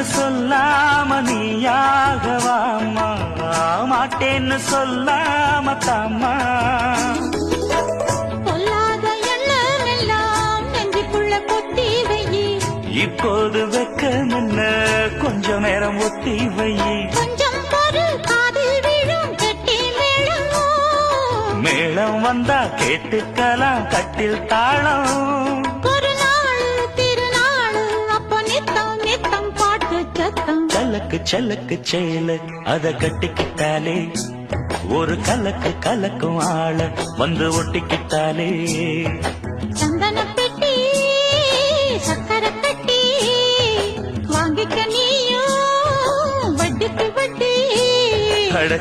மாட்டேன்னு சொல்லாம நீயாகவாமா, மாட்டேன்னு சொல்லாம தாமா. சொல்லாத எண்ணம் எல்லாம் நெஞ்சுக்குள்ள கொட்டி வையி, இப்போது வெக்கம் என்ன கொஞ்சம் நேரம் ஒத்தி வையி. கொஞ்சம் பொறு காதில் விழும் கெட்டி மேளம், மேளம் வந்தா கேட்டுக்கலாம் கட்டில் தாளம். ஒரு நாள் திருநாள் அப்ப நித்தம் நித்தம் பாட்டு சத்தம். சலக்கு சலக்கு சேல அத கட்டிக்கிட்டாலே, ஒரு கலக்கு கலக்கும் ஆள வந்து ஒட்டிக்கிட்டாலே. சந்தன பெட்டி சக்கரை கட்டி வாங்கிக்க நீயும் வட்டிக்கு வட்டி. அட